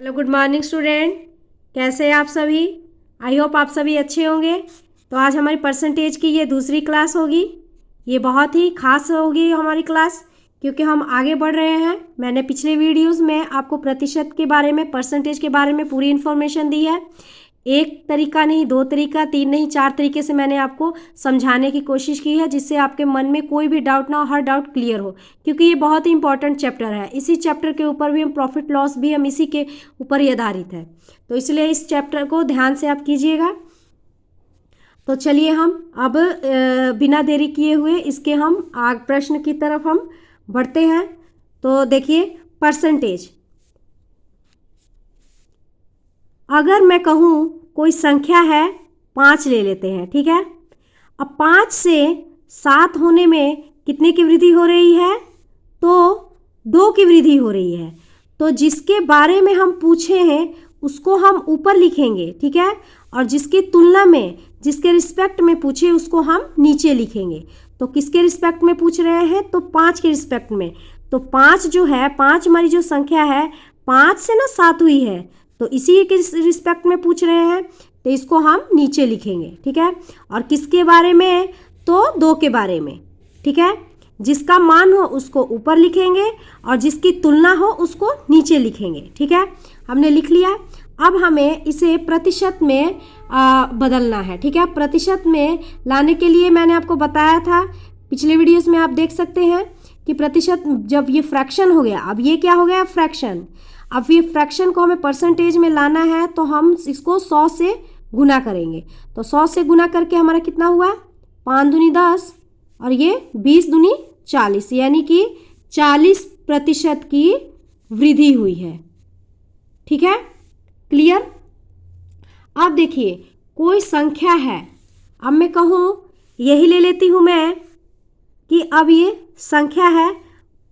Hello, good morning student. कैसे हैं आप सभी? आई होप आप सभी अच्छे होंगे। तो आज हमारी परसेंटेज की ये दूसरी क्लास होगी। ये बहुत ही खास होगी हमारी क्लास, क्योंकि हम आगे बढ़ रहे हैं। मैंने पिछले वीडियोस में आपको प्रतिशत के बारे में, परसेंटेज के बारे में पूरी इन्फॉर्मेशन दी है। एक तरीका नहीं, दो तरीका, तीन नहीं, चार तरीके से मैंने आपको समझाने की कोशिश की है, जिससे आपके मन में कोई भी डाउट ना हो, हर डाउट क्लियर हो। क्योंकि ये बहुत ही इंपॉर्टेंट चैप्टर है। इसी चैप्टर के ऊपर भी हम प्रॉफिट लॉस भी हम इसी के ऊपर ही आधारित है। तो इसलिए इस चैप्टर को ध्यान से आप कीजिएगा। तो चलिए हम अब बिना देरी किए हुए इसके हम आग प्रश्न की तरफ हम बढ़ते हैं। तो देखिए, परसेंटेज। अगर मैं कहूँ कोई संख्या है 5 ले लेते हैं, ठीक है। अब 5 से 7 होने में कितने की वृद्धि हो रही है? तो 2 की वृद्धि हो रही है। तो जिसके बारे में हम पूछे हैं उसको हम ऊपर लिखेंगे, ठीक है। और जिसकी तुलना में, जिसके रिस्पेक्ट में पूछे उसको हम नीचे लिखेंगे। तो किसके रिस्पेक्ट में पूछ रहे हैं? तो 5 के रिस्पेक्ट में। तो 5 जो है, 5 हमारी जो संख्या है, 5 से ना 7 हुई है, तो इसी के रिस्पेक्ट में पूछ रहे हैं, तो इसको हम नीचे लिखेंगे, ठीक है। और किसके बारे में? तो 2 के बारे में, ठीक है। जिसका मान हो उसको ऊपर लिखेंगे और जिसकी तुलना हो उसको नीचे लिखेंगे, ठीक है। हमने लिख लिया। अब हमें इसे प्रतिशत में बदलना है, ठीक है। प्रतिशत में लाने के लिए मैंने आपको बताया था पिछले वीडियोस में, आप देख सकते हैं कि प्रतिशत जब ये फ्रैक्शन हो गया, अब ये क्या हो गया? फ्रैक्शन। अब ये फ्रैक्शन को हमें परसेंटेज में लाना है, तो हम इसको 100 से गुना करेंगे। तो 100 से गुना करके हमारा कितना हुआ? 5 दूनी 10 और ये 20 दूनी 40, यानी कि 40% की वृद्धि हुई है, ठीक है। क्लियर? अब देखिए, कोई संख्या है, अब मैं कहूँ, यही ले लेती हूँ मैं कि अब ये संख्या है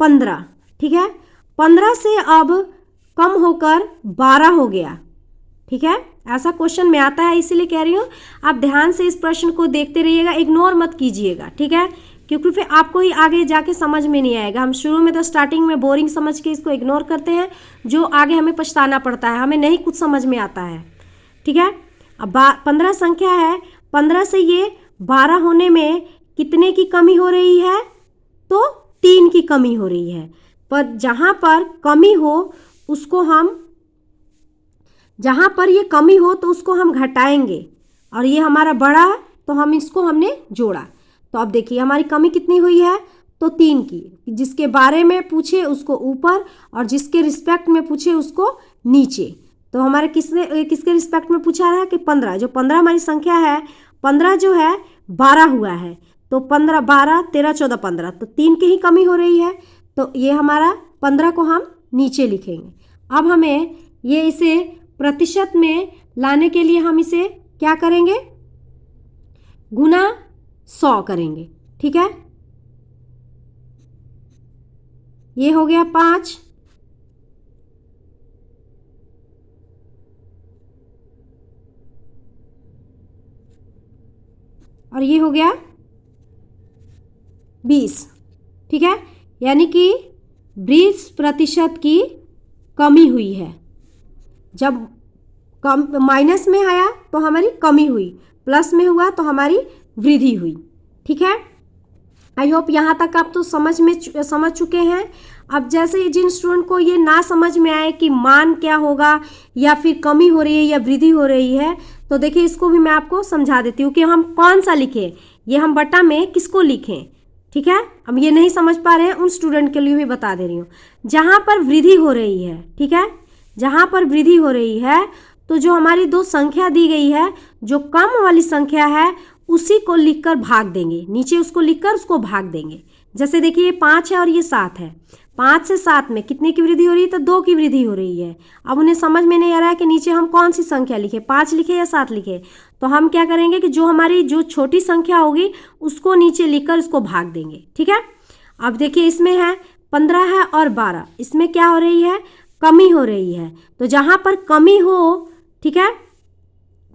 15, ठीक है। 15 से अब कम होकर 12 हो गया, ठीक है। ऐसा क्वेश्चन में आता है, इसीलिए कह रही हूँ आप ध्यान से इस प्रश्न को देखते रहिएगा, इग्नोर मत कीजिएगा, ठीक है। क्योंकि फिर आपको ही आगे जाके समझ में नहीं आएगा। हम शुरू में तो स्टार्टिंग में बोरिंग समझ के इसको इग्नोर करते हैं, जो आगे हमें पछताना पड़ता है, हमें नहीं कुछ समझ में आता है, ठीक है। अब 15 संख्या है, 15 से ये 12 होने में कितने की कमी हो रही है? तो 3 की कमी हो रही है। पर जहाँ पर कमी हो उसको हम, जहाँ पर ये कमी हो तो उसको हम घटाएंगे, और ये हमारा बढ़ा तो हम इसको हमने जोड़ा। तो अब देखिए हमारी कमी कितनी हुई है? तो 3 की। जिसके बारे में पूछे उसको ऊपर और जिसके रिस्पेक्ट में पूछे उसको नीचे। तो हमारे किसके रिस्पेक्ट में पूछा है कि 15, जो 15 हमारी संख्या है, 15 जो है 12 हुआ है। तो 15, 12, 13, 14, 15, तो 3 की ही कमी हो रही है। तो ये हमारा 15 को हम नीचे लिखेंगे। अब हमें ये इसे प्रतिशत में लाने के लिए हम इसे क्या करेंगे? गुना 100 करेंगे, ठीक है। ये हो गया 5, और ये हो गया 20, ठीक है। यानी कि 20% की कमी हुई है। जब कम माइनस में आया तो हमारी कमी हुई, प्लस में हुआ तो हमारी वृद्धि हुई, ठीक है। आई होप यहाँ तक आप तो समझ चुके हैं। अब जैसे जिन स्टूडेंट को ये ना समझ में आए कि मान क्या होगा, या फिर कमी हो रही है या वृद्धि हो रही है, तो देखिए इसको भी मैं आपको समझा देती हूँ कि हम कौन सा लिखें, ये हम बटा में किसको लिखें, ठीक है। अब ये नहीं समझ पा रहे हैं उन स्टूडेंट के लिए भी बता दे रही हूँ। जहाँ पर वृद्धि हो रही है, ठीक है, जहाँ पर वृद्धि हो रही है, तो जो हमारी 2 संख्या दी गई है, जो कम वाली संख्या है उसी को लिखकर भाग देंगे, नीचे उसको लिखकर उसको भाग देंगे। जैसे देखिए ये 5 है और ये 7 है, 5 से 7 में कितने की वृद्धि हो रही है? तो 2 की वृद्धि हो रही है। अब उन्हें समझ में नहीं आ रहा है कि नीचे हम कौन सी संख्या लिखे, 5 लिखे या 7 लिखे। तो हम क्या करेंगे कि जो हमारी जो छोटी संख्या होगी उसको नीचे लिखकर उसको भाग देंगे, ठीक है। अब देखिए इसमें है 15 है और 12, इसमें क्या हो रही है? कमी हो रही है। तो जहाँ पर कमी हो, ठीक है,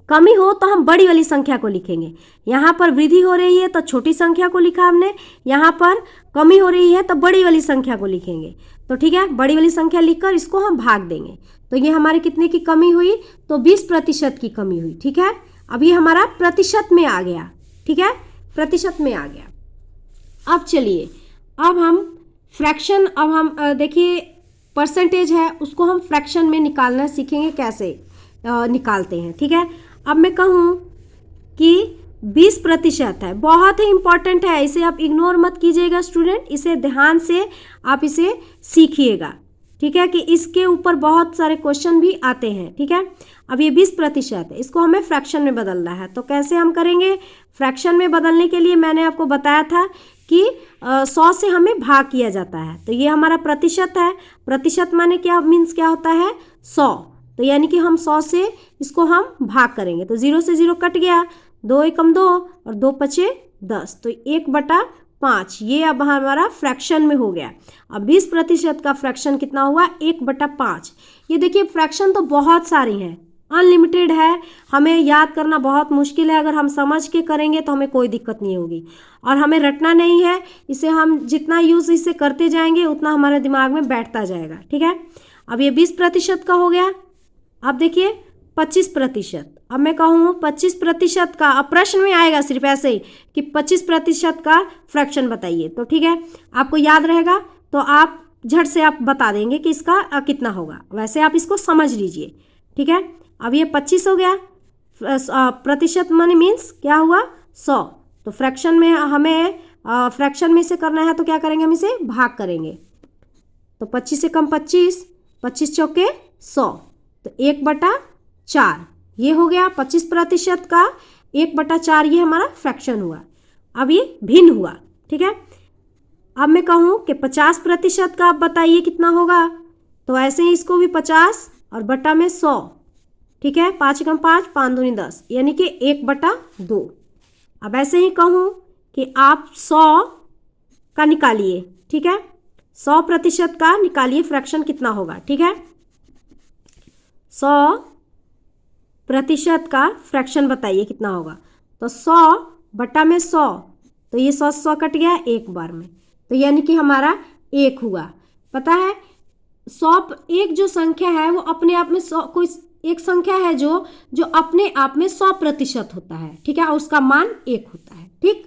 कमी हो तो हम बड़ी वाली संख्या को लिखेंगे। यहाँ पर वृद्धि हो रही है तो छोटी संख्या को लिखा हमने, यहाँ पर कमी हो रही है तो बड़ी वाली संख्या को लिखेंगे। तो ठीक है, बड़ी वाली संख्या लिखकर इसको हम भाग देंगे। तो ये हमारे कितने की कमी हुई, तो 20% की कमी हुई। ठीक है, अब ये हमारा प्रतिशत में आ गया। ठीक है, प्रतिशत में आ गया। अब चलिए, अब हम फ्रैक्शन, अब हम देखिए परसेंटेज है उसको हम फ्रैक्शन में निकालना सीखेंगे, कैसे निकालते हैं। ठीक है, अब मैं कहूँ कि 20% है, बहुत ही इंपॉर्टेंट है, इसे आप इग्नोर मत कीजिएगा स्टूडेंट, इसे ध्यान से आप इसे सीखिएगा। ठीक है, कि इसके ऊपर बहुत सारे क्वेश्चन भी आते हैं। ठीक है, अब ये 20% है, इसको हमें फ्रैक्शन में बदलना है। तो कैसे हम करेंगे? फ्रैक्शन में बदलने के लिए मैंने आपको बताया था कि 100 से हमें भाग किया जाता है। तो ये हमारा प्रतिशत है, प्रतिशत माने क्या, मीन्स क्या होता है, 100। तो यानी कि हम 100 से इसको हम भाग करेंगे, तो 0 से 0 कट गया, 2 एकम 2 और 2 पचे 10, तो 1/5 ये अब हमारा फ्रैक्शन में हो गया। अब 20% का फ्रैक्शन कितना हुआ, 1/5। ये देखिए फ्रैक्शन तो बहुत सारी हैं, अनलिमिटेड है, हमें याद करना बहुत मुश्किल है। अगर हम समझ के करेंगे तो हमें कोई दिक्कत नहीं होगी, और हमें रटना नहीं है, इसे हम जितना यूज़ इसे करते जाएंगे उतना हमारे दिमाग में बैठता जाएगा। ठीक है, अब ये 20% का हो गया। अब देखिए 25%, अब मैं कहूँ 25% का, अब प्रश्न में आएगा सिर्फ ऐसे ही कि 25% का फ्रैक्शन बताइए, तो ठीक है आपको याद रहेगा, तो आप झट से आप बता देंगे कि इसका कितना होगा, वैसे आप इसको समझ लीजिए। ठीक है, अब ये 25 हो गया, प्रतिशत माने मीन्स क्या हुआ, 100। तो फ्रैक्शन में हमें फ्रैक्शन में इसे करना है, तो क्या करेंगे, हम इसे भाग करेंगे। तो 25 से कम 25, 25 चौके 100, तो 1/4 ये हो गया 25% का 1/4, ये हमारा फ्रैक्शन हुआ। अब ये भिन्न हुआ। ठीक है, अब मैं कहूँ कि 50% का आप बताइए कितना होगा, तो ऐसे ही इसको भी 50 और बटा में 100। ठीक है, 5 एकम 5, 5 दूनी 10, यानी कि 1/2। अब ऐसे ही कहूँ कि आप 100 का निकालिए। ठीक है, 100% का निकालिए, फ्रैक्शन कितना होगा। ठीक है, 100% का फ्रैक्शन बताइए कितना होगा, तो 100 बटा में 100, तो ये 100 कट गया एक बार में, तो यानी कि हमारा 1 हुआ। पता है 100 एक जो संख्या है वो अपने आप में 100 कोई एक संख्या है जो अपने आप में 100% होता है। ठीक है, और उसका मान 1 होता है। ठीक,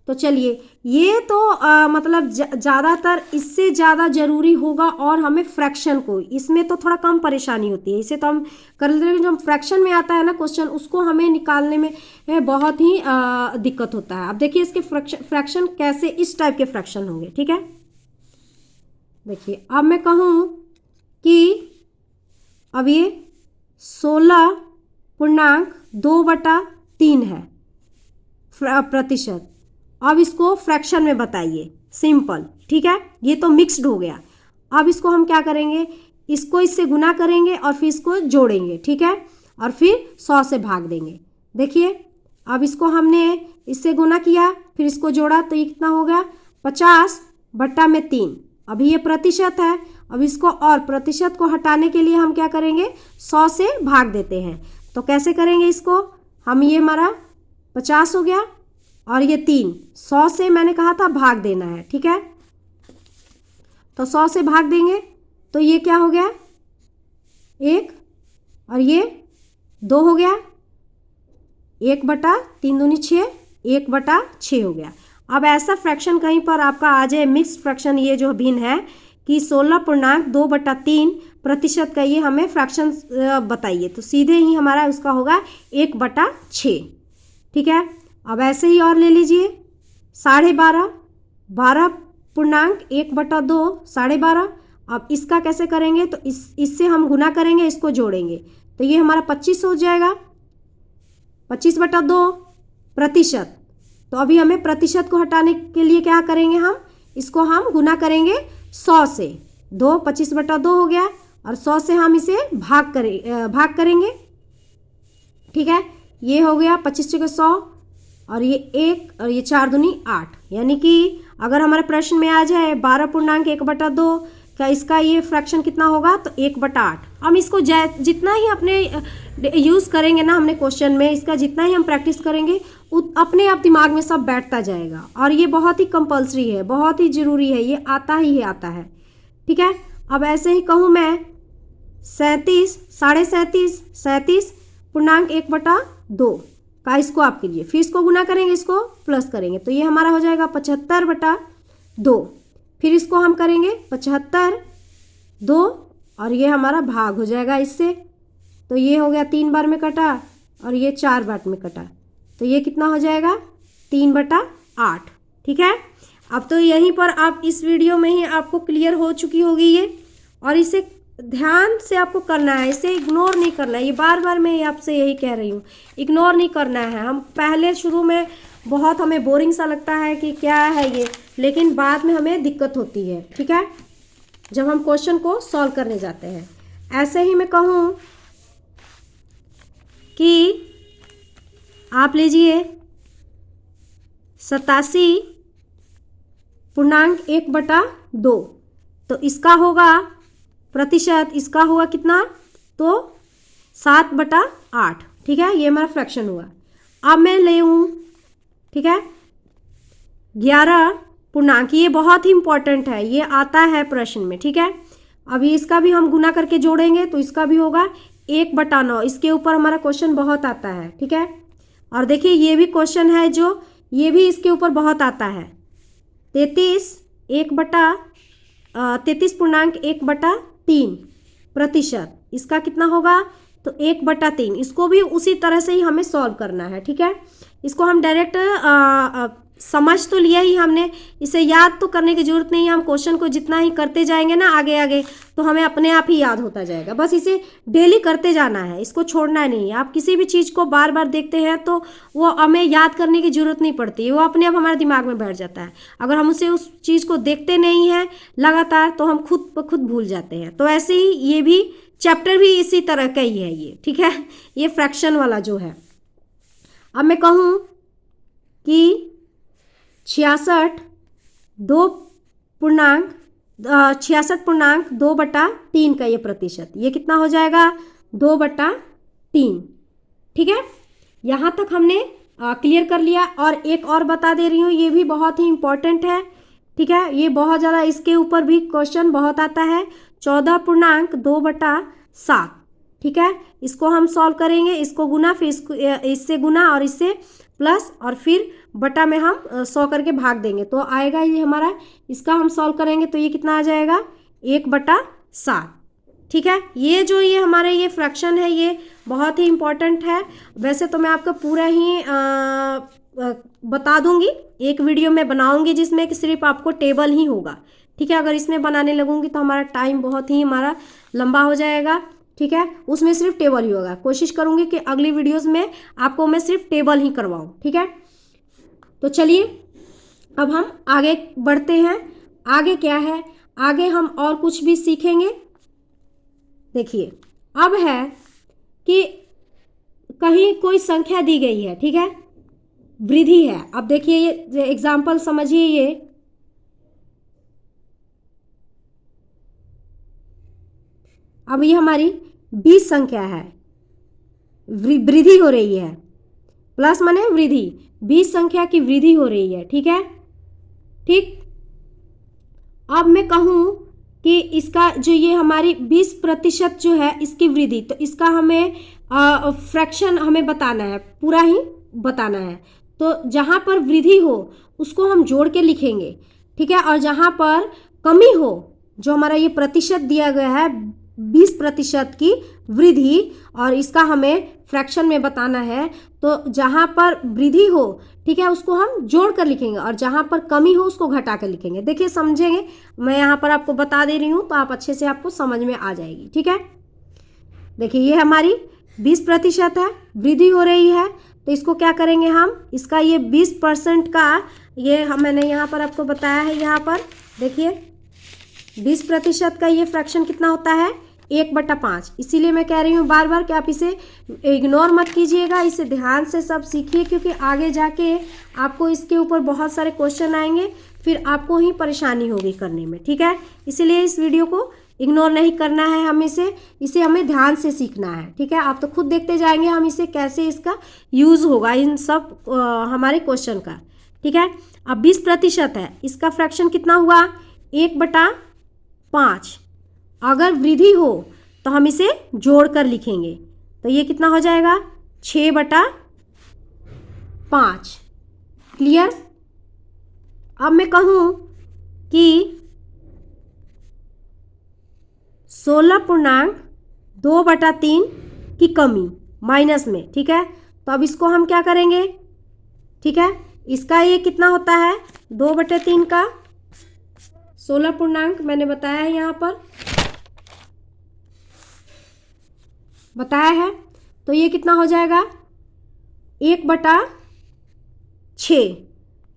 तो चलिए ये तो मतलब ज़्यादातर इससे ज़्यादा ज़रूरी होगा, और हमें फ्रैक्शन को, इसमें तो थोड़ा कम परेशानी होती है, इसे तो हम कर लेते हैं। जो फ्रैक्शन में आता है ना क्वेश्चन, उसको हमें निकालने में बहुत ही दिक्कत होता है। अब देखिए इसके फ्रैक्शन कैसे, इस टाइप के फ्रैक्शन होंगे। ठीक है, देखिए अब मैं कहूँ कि अब ये 16.2/3 है प्रतिशत। अब इसको फ्रैक्शन में बताइए, सिंपल। ठीक है, ये तो मिक्स्ड हो गया। अब इसको हम क्या करेंगे, इसको इससे गुना करेंगे और फिर इसको जोड़ेंगे। ठीक है, और फिर 100 से भाग देंगे। देखिए अब इसको हमने इससे गुना किया, फिर इसको जोड़ा, तो ये कितना हो गया, 50/3। अभी ये प्रतिशत है, अब इसको और प्रतिशत को हटाने के लिए हम क्या करेंगे, 100 से भाग देते हैं। तो कैसे करेंगे इसको हम, ये हमारा 50 हो गया और ये 3, 100 से मैंने कहा था भाग देना है। ठीक है, तो 100 से भाग देंगे, तो ये क्या हो गया, 1 और ये 2 हो गया, 1/3 दूनी 6, 1/6 हो गया। अब ऐसा फ्रैक्शन कहीं पर आपका आ जाए मिक्स्ड फ्रैक्शन, ये जो भिन्न है कि 16.2/3% का, ये हमें फ्रैक्शन बताइए, तो सीधे ही हमारा उसका होगा 1/6। ठीक है, अब ऐसे ही और ले लीजिए 12.5, 12.1/2 12.5। अब इसका कैसे करेंगे, तो इससे हम गुना करेंगे, इसको जोड़ेंगे, तो ये हमारा 25 हो जाएगा, 25/2%। तो अभी हमें प्रतिशत को हटाने के लिए क्या करेंगे, हम इसको हम गुना करेंगे 100 से, 2 25/2 हो गया, और 100 से हम इसे भाग करेंगे। ठीक है, ये हो गया 25 × 100, और ये 1 और ये 4 दूनी 8, यानी कि अगर हमारे प्रश्न में आ जाए 12.1/2 का, इसका ये फ्रैक्शन कितना होगा, तो 1/8। हम इसको जितना ही अपने यूज़ करेंगे ना, हमने क्वेश्चन में इसका जितना ही हम प्रैक्टिस करेंगे, अपने आप दिमाग में सब बैठता जाएगा, और ये बहुत ही कंपलसरी है, बहुत ही ज़रूरी है, ये आता ही आता है। ठीक है, अब ऐसे ही कहूँ मैं 37, 37.5, 37.1/2 का इसको आप कीजिए, फिर इसको गुना करेंगे, इसको प्लस करेंगे तो ये हमारा हो जाएगा 75/2। फिर इसको हम करेंगे 75/2 और ये हमारा भाग हो जाएगा इससे, तो ये हो गया 3 बार में कटा और ये 4 बार में कटा, तो ये कितना हो जाएगा 3/8। ठीक है, अब तो यहीं पर आप इस वीडियो में ही आपको क्लियर हो चुकी होगी ये, और इसे ध्यान से आपको करना है, इसे इग्नोर नहीं करना है। ये बार बार मैं आपसे यही कह रही हूँ, इग्नोर नहीं करना है। हम पहले शुरू में बहुत हमें बोरिंग सा लगता है कि क्या है ये, लेकिन बाद में हमें दिक्कत होती है। ठीक है, जब हम क्वेश्चन को सॉल्व करने जाते हैं। ऐसे ही मैं कहूँ कि आप लीजिए 87.1/2, तो इसका होगा प्रतिशत, इसका हुआ कितना, तो 7/8। ठीक है, ये हमारा फ्रैक्शन हुआ। अब मैं ले हूँ, ठीक है, 11 पूर्णांक, ये बहुत ही इंपॉर्टेंट है, ये आता है प्रश्न में। ठीक है, अभी इसका भी हम गुना करके जोड़ेंगे तो इसका भी होगा 1/9। इसके ऊपर हमारा क्वेश्चन बहुत आता है। ठीक है, और देखिए ये भी क्वेश्चन है जो ये भी इसके ऊपर बहुत आता है, 33.1/3 प्रतिशत, इसका कितना होगा, तो 1/3। इसको भी उसी तरह से ही हमें सॉल्व करना है। ठीक है, इसको हम डायरेक्ट समझ तो लिया ही हमने, इसे याद तो करने की जरूरत नहीं है। हम क्वेश्चन को जितना ही करते जाएंगे ना आगे आगे, तो हमें अपने आप ही याद होता जाएगा। बस इसे डेली करते जाना है, इसको छोड़ना नहीं है। आप किसी भी चीज़ को बार बार देखते हैं तो वो हमें याद करने की जरूरत नहीं पड़ती, वो अपने आप हमारे दिमाग में बैठ जाता है। अगर हम उसे उस चीज़ को देखते नहीं हैं लगातार तो हम खुद ब खुद भूल जाते हैं। तो ऐसे ही ये भी चैप्टर भी इसी तरह का ही है ये। ठीक है, ये फ्रैक्शन वाला जो है। अब मैं कहूँ कि 66.2/3 का ये प्रतिशत, ये कितना हो जाएगा, 2/3। ठीक है, यहाँ तक हमने क्लियर कर लिया। और एक और बता दे रही हूँ, ये भी बहुत ही इम्पोर्टेंट है। ठीक है, ये बहुत ज़्यादा, इसके ऊपर भी क्वेश्चन बहुत आता है, 14.2/7। ठीक है, इसको हम सॉल्व करेंगे, इसको गुना, फिर इसको इससे गुना और इससे प्लस, और फिर बटा में हम 100 करके भाग देंगे तो आएगा ये हमारा। इसका हम सॉल्व करेंगे तो ये कितना आ जाएगा, 1/7। ठीक है, ये जो ये हमारे ये फ्रैक्शन है ये बहुत ही इम्पॉर्टेंट है। वैसे तो मैं आपको पूरा ही बता दूंगी, एक वीडियो में बनाऊंगी जिसमें कि सिर्फ आपको टेबल ही होगा। ठीक है, अगर इसमें बनाने लगूंगी तो हमारा टाइम बहुत ही हमारा लंबा हो जाएगा। ठीक है, उसमें सिर्फ टेबल ही होगा। कोशिश करूंगी कि अगली वीडियोस में आपको मैं सिर्फ टेबल ही करवाऊं। ठीक है, तो चलिए अब हम आगे बढ़ते हैं। आगे क्या है, आगे हम और कुछ भी सीखेंगे। देखिए, अब है कि कहीं कोई संख्या दी गई है, ठीक है, वृद्धि है। अब देखिए ये एग्जाम्पल समझिए, ये अब ये हमारी 20 संख्या है, वृद्धि हो रही है, प्लस माने वृद्धि, 20 संख्या की वृद्धि हो रही है। ठीक है, ठीक। अब मैं कहूँ कि इसका जो ये हमारी 20% जो है इसकी वृद्धि, तो इसका हमें फ्रैक्शन हमें बताना है, पूरा ही बताना है। तो जहाँ पर वृद्धि हो उसको हम जोड़ के लिखेंगे। ठीक है, और जहाँ पर कमी हो, जो हमारा ये प्रतिशत दिया गया है 20% की वृद्धि, और इसका हमें फ्रैक्शन में बताना है, तो जहाँ पर वृद्धि हो, ठीक है, उसको हम जोड़ कर लिखेंगे, और जहाँ पर कमी हो उसको घटा कर लिखेंगे। देखिए समझेंगे, मैं यहाँ पर आपको बता दे रही हूँ तो आप अच्छे से आपको समझ में आ जाएगी। ठीक है, देखिए ये हमारी 20% है, वृद्धि हो रही है, तो इसको क्या करेंगे हम, इसका ये 20% का ये मैंने यहाँ पर आपको बताया है। यहाँ पर देखिए 20% का ये फ्रैक्शन कितना होता है, 1/5। इसीलिए मैं कह रही हूँ बार बार कि आप इसे इग्नोर मत कीजिएगा, इसे ध्यान से सब सीखिए, क्योंकि आगे जाके आपको इसके ऊपर बहुत सारे क्वेश्चन आएंगे, फिर आपको ही परेशानी होगी करने में। ठीक है, इसीलिए इस वीडियो को इग्नोर नहीं करना है, हमें इसे हमें ध्यान से सीखना है। ठीक है, आप तो खुद देखते जाएंगे हम इसे कैसे इसका यूज़ होगा इन सब हमारे क्वेश्चन का। ठीक है, अब 20% है, इसका फ्रैक्शन कितना हुआ, 1/5। अगर वृद्धि हो तो हम इसे जोड़ कर लिखेंगे। तो ये कितना हो जाएगा 6/5। क्लियर। अब मैं कहूँ कि 16.2/3 की कमी माइनस में, ठीक है। तो अब इसको हम क्या करेंगे, ठीक है, इसका ये कितना होता है 2/3 का 16 पूर्णांक मैंने बताया है, यहाँ पर बताया है। तो ये कितना हो जाएगा 1/6,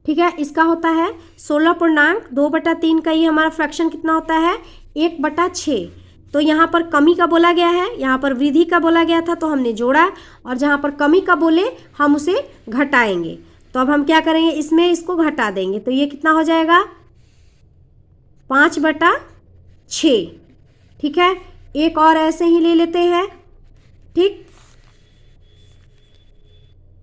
ठीक है। इसका होता है 16.2/3 का ये हमारा फ्रैक्शन कितना होता है 1/6। तो यहाँ पर कमी का बोला गया है, यहाँ पर वृद्धि का बोला गया था तो हमने जोड़ा, और जहाँ पर कमी का बोले हम उसे घटाएंगे। तो अब हम क्या करेंगे, इसमें इसको घटा देंगे। तो ये कितना हो जाएगा 5/6, ठीक है। एक और ऐसे ही ले लेते हैं, ठीक।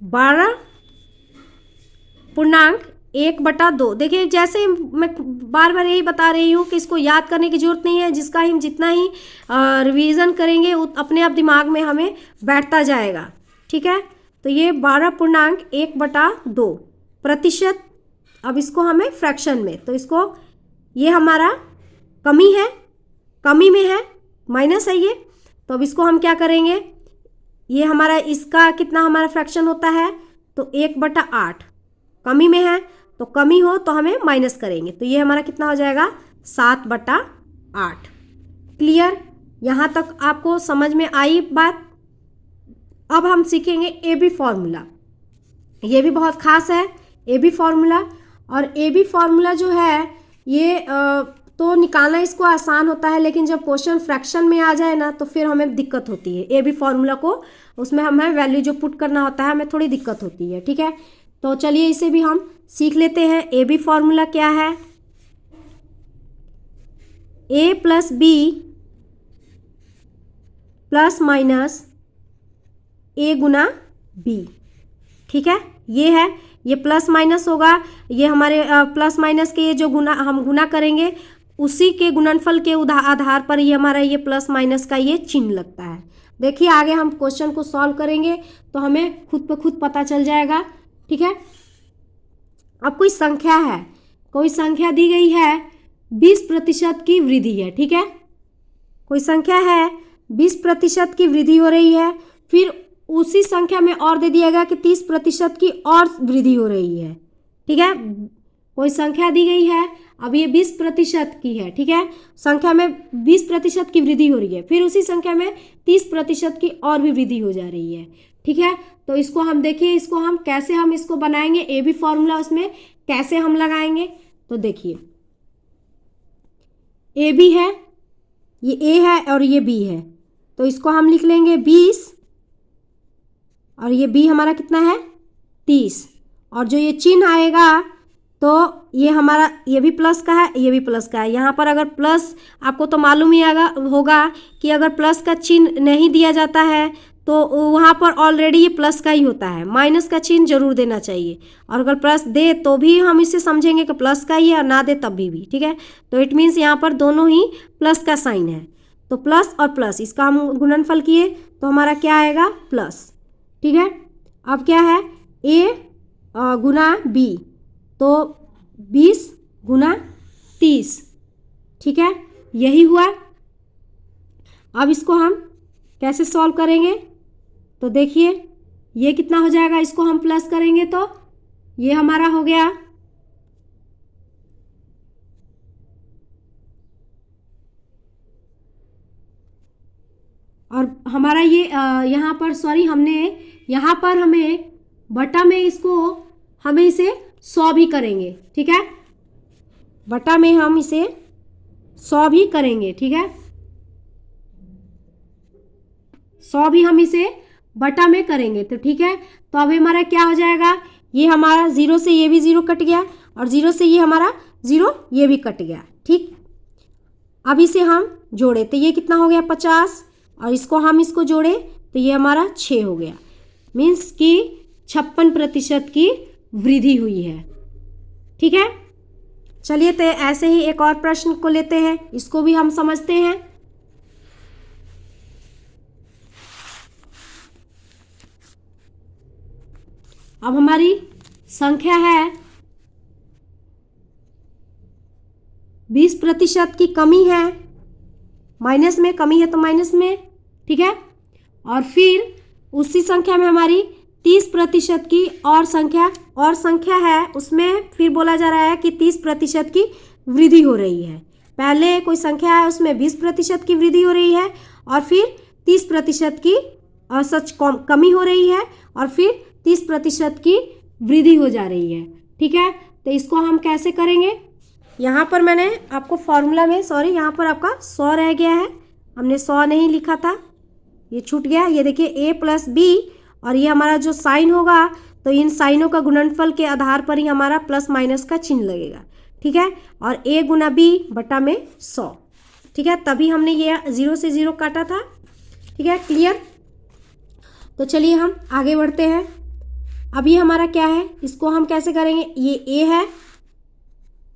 12.1/2। देखिए जैसे मैं बार बार यही बता रही हूँ कि इसको याद करने की ज़रूरत नहीं है, जिसका हम जितना ही रिवीजन करेंगे अपने आप दिमाग में हमें बैठता जाएगा, ठीक है। तो ये 12.1/2 प्रतिशत। अब इसको हमें फ्रैक्शन में, तो इसको ये हमारा कमी है, कमी में है, माइनस है ये। तो अब इसको हम क्या करेंगे, ये हमारा इसका कितना हमारा फ्रैक्शन होता है तो 1/8, कमी में है तो कमी हो तो हमें माइनस करेंगे। तो ये हमारा कितना हो जाएगा 7/8। क्लियर। यहाँ तक आपको समझ में आई बात। अब हम सीखेंगे ए बी फॉर्मूला। ये भी बहुत खास है ए बी फॉर्मूला। और ए बी फॉर्मूला जो है ये तो निकालना इसको आसान होता है, लेकिन जब क्वेश्चन फ्रैक्शन में आ जाए ना तो फिर हमें दिक्कत होती है। ए बी फॉर्मूला को उसमें हमें वैल्यू जो पुट करना होता है हमें थोड़ी दिक्कत होती है, ठीक है। तो चलिए इसे भी हम सीख लेते हैं। ए बी फॉर्मूला क्या है, ए प्लस बी प्लस माइनस ए गुना बी, ठीक है। ये है, ये प्लस माइनस होगा, ये हमारे प्लस माइनस के ये जो गुना हम गुना करेंगे उसी के गुणनफल के आधार पर ये हमारा ये प्लस माइनस का ये चिन्ह लगता है। देखिए आगे हम क्वेश्चन को सॉल्व करेंगे तो हमें खुद ब खुद पता चल जाएगा, ठीक है। अब कोई संख्या है, कोई संख्या दी गई है 20% की वृद्धि है, ठीक है। कोई संख्या है 20% की वृद्धि हो रही है, फिर उसी संख्या में और दे दिया गया कि 30% की और वृद्धि हो रही है, ठीक है। कोई संख्या दी गई है, अब ये 20% की है, ठीक है। संख्या में 20% की वृद्धि हो रही है, फिर उसी संख्या में 30% की और भी वृद्धि हो जा रही है, ठीक है। तो इसको हम देखिए, इसको हम कैसे हम इसको बनाएंगे, ए बी फॉर्मूला उसमें कैसे हम लगाएंगे। तो देखिए ए बी है, ये ए है और ये बी है, तो इसको हम लिख लेंगे 20 और ये बी हमारा कितना है 30। और जो ये चिन्ह आएगा तो ये हमारा ये भी प्लस का है, ये भी प्लस का है। यहाँ पर अगर प्लस, आपको तो मालूम ही होगा कि अगर प्लस का चिन्ह नहीं दिया जाता है तो वहाँ पर ऑलरेडी ये प्लस का ही होता है, माइनस का चिन्ह जरूर देना चाहिए। और अगर प्लस दे तो भी हम इसे समझेंगे कि प्लस का ही है, और ना दे तब भी, ठीक है। तो इट मीन्स यहाँ पर दोनों ही प्लस का साइन है। तो प्लस और प्लस इसका हम गुणनफल किए तो हमारा क्या आएगा प्लस, ठीक है। अब क्या है ए गुना बी, तो 20 गुना 30, ठीक है, यही हुआ। अब इसको हम कैसे सॉल्व करेंगे, तो देखिए ये कितना हो जाएगा, इसको हम प्लस करेंगे तो ये हमारा हो गया और हमारा ये यहाँ पर सॉरी हमने यहाँ पर हमें बटा में इसको हमें इसे 100 भी करेंगे, ठीक है। बटा में हम इसे 100 भी करेंगे, ठीक है। 100 भी हम इसे बटा में करेंगे तो ठीक है। तो अब हमारा क्या हो जाएगा, ये हमारा 0 से ये भी 0 कट गया और 0 से ये हमारा 0 ये भी कट गया, ठीक। अब इसे हम जोड़े तो ये कितना हो गया 50, और इसको हम इसको जोड़े तो ये हमारा 6 हो गया। मीन्स कि 56% की वृद्धि हुई है, ठीक है। चलिए तो ऐसे ही एक और प्रश्न को लेते हैं, इसको भी हम समझते हैं। अब हमारी संख्या है 20% की कमी है, माइनस में कमी है तो माइनस में, ठीक है। और फिर उसी संख्या में हमारी 30% की और संख्या है, उसमें फिर बोला जा रहा है कि 30% की वृद्धि हो रही है। पहले कोई संख्या है उसमें 20% की वृद्धि हो रही है और फिर 30% की कमी हो रही है और फिर 30% की वृद्धि हो जा रही है, ठीक है। तो इसको हम कैसे करेंगे, यहाँ पर मैंने आपको फॉर्मूला में, सॉरी यहाँ पर आपका 100 रह गया है, हमने 100 नहीं लिखा था, ये छूट गया। ये देखिए a प्लस बी, और ये हमारा जो साइन होगा तो इन साइनों का गुणनफल के आधार पर ही हमारा प्लस माइनस का चिन्ह लगेगा, ठीक है। और a गुना b बटा में 100, ठीक है, तभी हमने ये 0 से 0 काटा था, ठीक है, क्लियर। तो चलिए हम आगे बढ़ते हैं। अब ये हमारा क्या है, इसको हम कैसे करेंगे, ये a है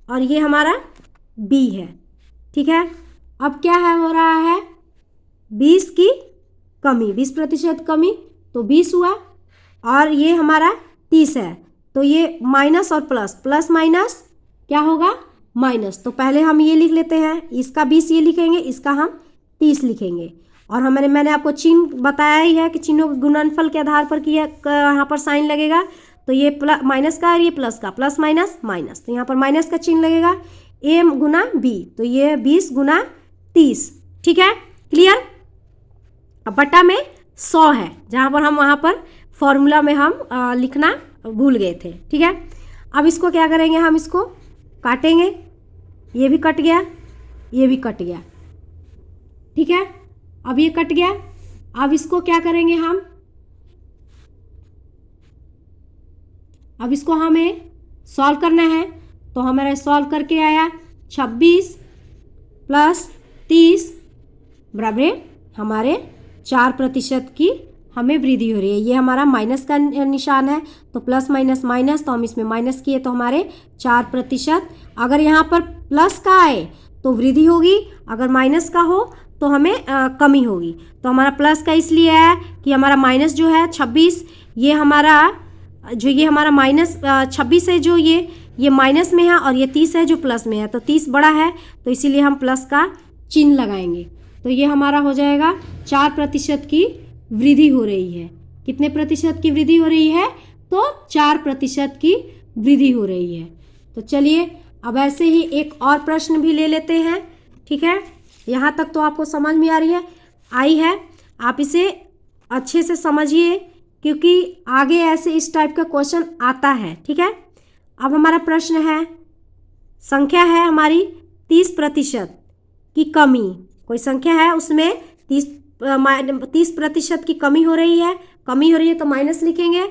और ये हमारा b है, ठीक है। अब क्या है हो रहा है, 20 की कमी, 20% कमी तो 20 हुआ, और ये हमारा 30 है तो ये माइनस और प्लस, प्लस माइनस क्या होगा, माइनस। तो पहले हम ये लिख लेते हैं, इसका 20 ये लिखेंगे, इसका हम 30 लिखेंगे। और मैंने आपको चिन्ह बताया ही है कि चिन्हों के गुणनफल के आधार पर कि यहाँ पर साइन लगेगा। तो ये प्लस माइनस का और ये प्लस का, प्लस माइनस माइनस, तो यहाँ पर माइनस का चिन्ह लगेगा। a गुना b, तो ये 20 गुना 30, ठीक है, क्लियर। अब बटा में 100 है, जहाँ पर हम वहाँ पर फॉर्मूला में हम लिखना भूल गए थे, ठीक है। अब इसको क्या करेंगे, हम इसको काटेंगे, ये भी कट गया, ये भी कट गया, ठीक है। अब ये कट गया, अब इसको क्या करेंगे हम, अब इसको हमें सॉल्व करना है। तो हमारा सॉल्व करके आया 26 प्लस 30 बराबर हमारे 4% की हमें वृद्धि हो रही है। ये हमारा माइनस का निशान है तो प्लस माइनस माइनस, तो हम इसमें माइनस किए तो हमारे 4%। अगर यहाँ पर प्लस का आए तो वृद्धि होगी, अगर माइनस का हो तो हमें कमी होगी। तो हमारा प्लस का इसलिए है कि हमारा माइनस जो है 26, ये हमारा माइनस 26 है जो ये माइनस में है, और ये 30 है जो प्लस में है, तो 30 बड़ा है तो इसीलिए हम प्लस का चिन्ह लगाएंगे। तो ये हमारा हो जाएगा 4% की वृद्धि हो रही है। कितने प्रतिशत की वृद्धि हो रही है, तो 4% की वृद्धि हो रही है। तो चलिए अब ऐसे ही एक और प्रश्न भी ले लेते हैं, ठीक है। यहाँ तक तो आपको समझ में आई है, आप इसे अच्छे से समझिए क्योंकि आगे ऐसे इस टाइप का क्वेश्चन आता है, ठीक है। अब हमारा प्रश्न है, संख्या है हमारी 30% की कमी, कोई संख्या है उसमें 30% की कमी हो रही है तो माइनस लिखेंगे,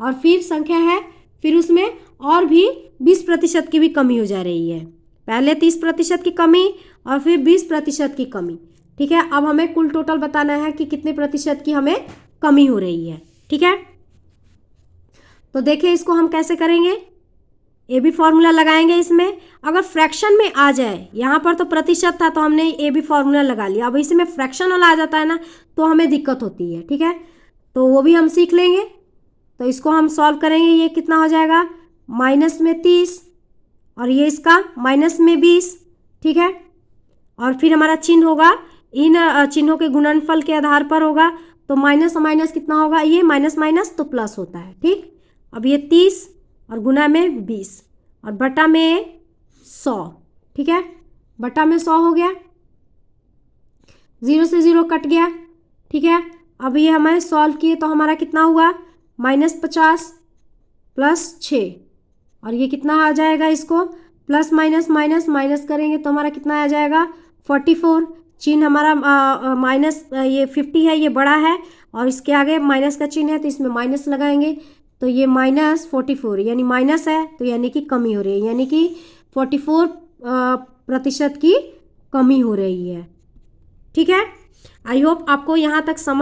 और फिर संख्या है, फिर उसमें और भी 20% की भी कमी हो जा रही है। पहले 30% की कमी और फिर 20% की कमी, ठीक है। अब हमें कुल टोटल बताना है कि कितने प्रतिशत की हमें कमी हो रही है, ठीक है। तो देखिए इसको हम कैसे करेंगे, ए बी फॉर्मूला लगाएंगे इसमें। अगर फ्रैक्शन में आ जाए, यहाँ पर तो प्रतिशत था तो हमने ए बी फॉर्मूला लगा लिया, अब इसमें फ्रैक्शन वाला आ जाता है ना तो हमें दिक्कत होती है, ठीक है। तो वो भी हम सीख लेंगे। तो इसको हम सॉल्व करेंगे, ये कितना हो जाएगा, माइनस में 30 और ये इसका माइनस में 20, ठीक है। और फिर हमारा चिन्ह होगा, इन चिन्हों के गुणनफल के आधार पर होगा, तो माइनस और माइनस कितना होगा, ये माइनस माइनस तो प्लस होता है, ठीक। अब ये 30 और गुना में 20 और बटा में 100, ठीक है, बटा में 100 हो गया, 0 से 0 कट गया, ठीक है। अब ये हमें सॉल्व किए तो हमारा कितना हुआ, -50 प्लस 6, और ये कितना आ जाएगा, इसको प्लस माइनस माइनस माइनस करेंगे तो हमारा कितना आ जाएगा, 44। चिन्ह हमारा माइनस, ये 50 है, ये बड़ा है और इसके आगे माइनस का चिन्ह है तो इसमें माइनस लगाएंगे, तो ये -44 यानी माइनस है, तो यानी कि कमी हो रही है, यानी कि 44% की कमी हो रही है, ठीक है। आई होप आपको यहाँ तक समझ